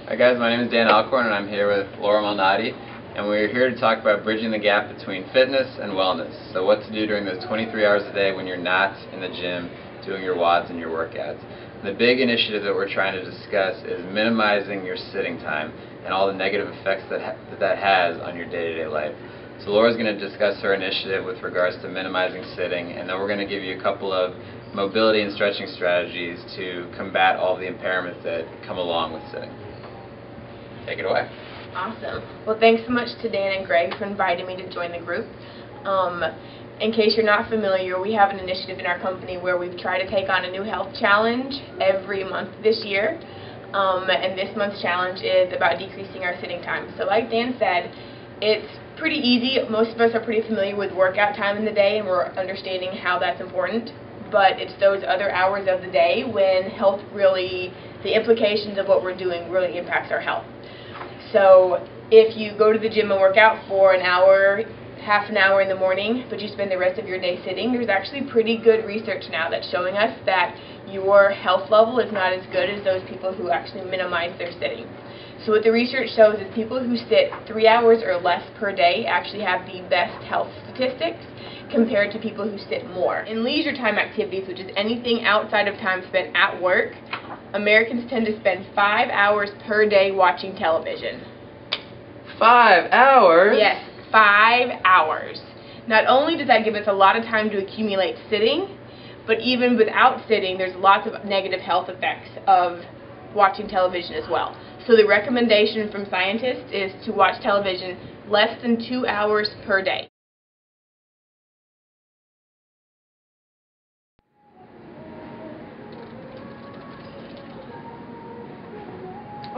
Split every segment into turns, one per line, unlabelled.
Hi guys, my name is Dan Alcorn and I'm here with Laura Malnati, and we're here to talk about bridging the gap between fitness and wellness. So what to do during those 23 hours a day when you're not in the gym doing your WODs and your workouts. The big initiative that we're trying to discuss is minimizing your sitting time and all the negative effects that has on your day-to-day life. So Laura's going to discuss her initiative with regards to minimizing sitting, and then we're going to give you a couple of mobility and stretching strategies to combat all the impairments that come along with sitting. Take it away.
Awesome. Well, thanks so much to Dan and Greg for inviting me to join the group. In case you're not familiar, we have an initiative in our company where we've tried to take on a new health challenge every month this year. And this month's challenge is about decreasing our sitting time. So like Dan said, it's pretty easy. Most of us are pretty familiar with workout time in the day and we're understanding how that's important. But it's those other hours of the day when health really, the implications of what we're doing really impacts our health. So if you go to the gym and work out for an hour, half an hour in the morning, but you spend the rest of your day sitting, there's actually pretty good research now that's showing us that your health level is not as good as those people who actually minimize their sitting. So what the research shows is people who sit 3 hours or less per day actually have the best health statistics compared to people who sit more. In leisure time activities, which is anything outside of time spent at work, Americans tend to spend 5 hours per day watching television.
5 hours?
Yes, 5 hours. Not only does that give us a lot of time to accumulate sitting, but even without sitting, there's lots of negative health effects of watching television as well. So the recommendation from scientists is to watch television less than 2 hours per day.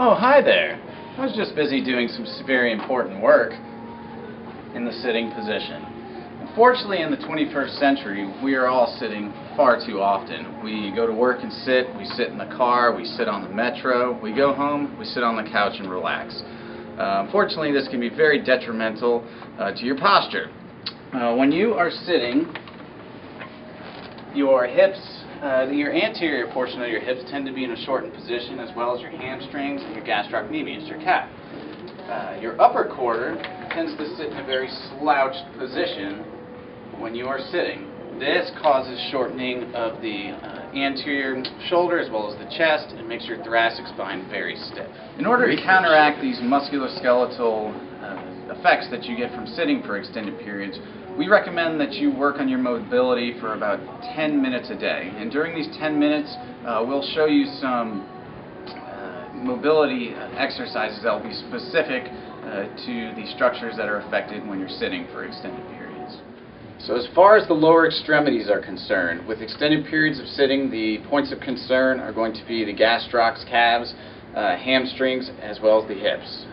Oh, hi there. I was just busy doing some very important work in the sitting position. Unfortunately, in the 21st century, we are all sitting far too often. We go to work and sit, we sit in the car, we sit on the metro, we go home, we sit on the couch and relax. Unfortunately, this can be very detrimental to your posture. When you are sitting, your hips, your anterior portion of your hips tend to be in a shortened position, as well as your hamstrings and your gastrocnemius, your calf. Your upper quarter tends to sit in a very slouched position when you are sitting. This causes shortening of the anterior shoulder as well as the chest and makes your thoracic spine very stiff. In order to counteract these musculoskeletal effects that you get from sitting for extended periods, we recommend that you work on your mobility for about 10 minutes a day. And during these 10 minutes, we'll show you some mobility exercises that will be specific to the structures that are affected when you're sitting for extended periods. So as far as the lower extremities are concerned, with extended periods of sitting, the points of concern are going to be the gastrocs, calves, hamstrings, as well as the hips.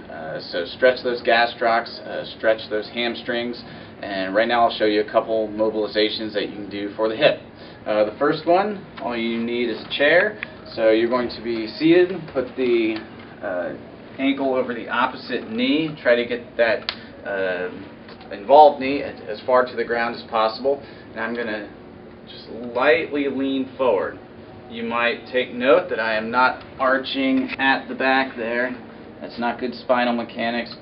So stretch those gastrocs, stretch those hamstrings, and right now I'll show you a couple mobilizations that you can do for the hip. The first one, all you need is a chair. So you're going to be seated, put the ankle over the opposite knee, try to get that involved knee as far to the ground as possible. And I'm going to just lightly lean forward. You might take note that I am not arching at the back there. That's not good spinal mechanics.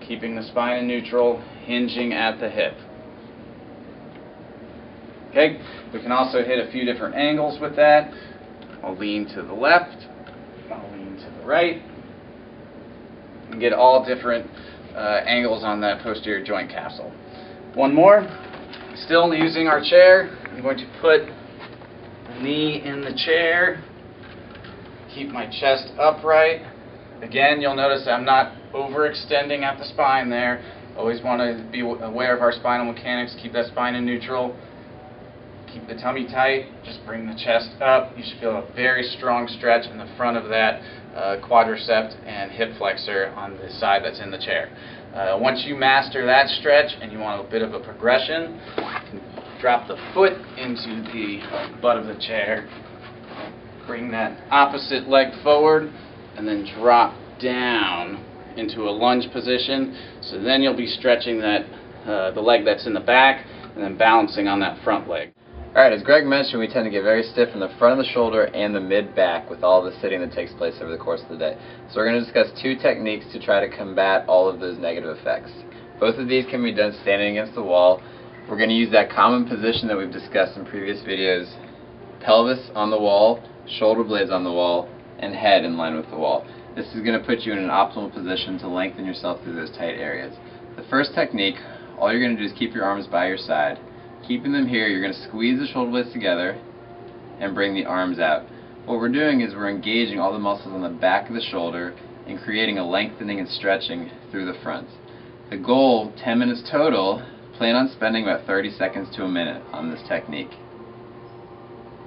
Keeping the spine in neutral, hinging at the hip. Okay, we can also hit a few different angles with that. I'll lean to the left, I'll lean to the right, and get all different angles on that posterior joint capsule. One more, still using our chair, I'm going to put the knee in the chair, keep my chest upright. Again, you'll notice I'm not overextending at the spine there. Always want to be aware of our spinal mechanics, keep that spine in neutral. Keep the tummy tight, just bring the chest up. You should feel a very strong stretch in the front of that quadriceps and hip flexor on the side that's in the chair. Once you master that stretch and you want a bit of a progression, drop the foot into the butt of the chair, bring that opposite leg forward, and then drop down into a lunge position. So then you'll be stretching that the leg that's in the back and then balancing on that front leg.
Alright, as Greg mentioned, we tend to get very stiff in the front of the shoulder and the mid-back with all the sitting that takes place over the course of the day. So we're going to discuss 2 techniques to try to combat all of those negative effects. Both of these can be done standing against the wall. We're going to use that common position that we've discussed in previous videos: pelvis on the wall, shoulder blades on the wall, and head in line with the wall. This is going to put you in an optimal position to lengthen yourself through those tight areas. The first technique, all you're going to do is keep your arms by your side. Keeping them here, you're going to squeeze the shoulder blades together and bring the arms out. What we're doing is we're engaging all the muscles on the back of the shoulder and creating a lengthening and stretching through the front. The goal, 10 minutes total, plan on spending about 30 seconds to a minute on this technique.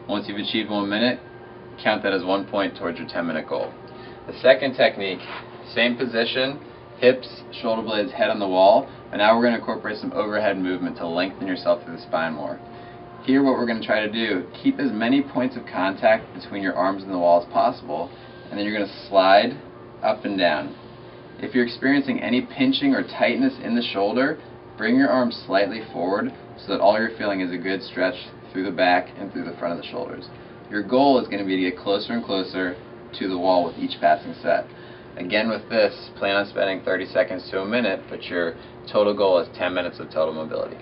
Once you've achieved 1 minute, count that as 1 point towards your 10-minute goal. The second technique, same position, hips, shoulder blades, head on the wall, but now we're going to incorporate some overhead movement to lengthen yourself through the spine more. Here what we're going to try to do, keep as many points of contact between your arms and the wall as possible, and then you're going to slide up and down. If you're experiencing any pinching or tightness in the shoulder, bring your arms slightly forward so that all you're feeling is a good stretch through the back and through the front of the shoulders. Your goal is going to be to get closer and closer to the wall with each passing set. Again, with this, plan on spending 30 seconds to a minute, but your total goal is 10 minutes of total mobility.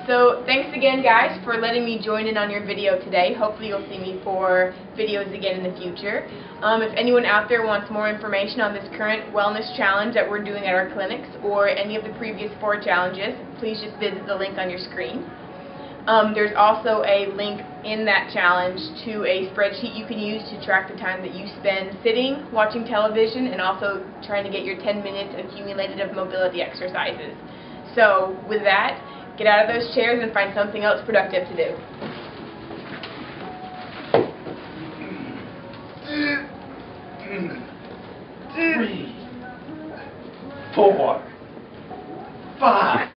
So thanks again, guys, for letting me join in on your video today. Hopefully you'll see me for videos again in the future. If anyone out there wants more information on this current wellness challenge that we're doing at our clinics, or any of the previous 4 challenges, please just visit the link on your screen. There's also a link in that challenge to a spreadsheet you can use to track the time that you spend sitting, watching television, and also trying to get your 10 minutes accumulated of mobility exercises. So with that, get out of those chairs and find something else productive to do.
3, 4, 5.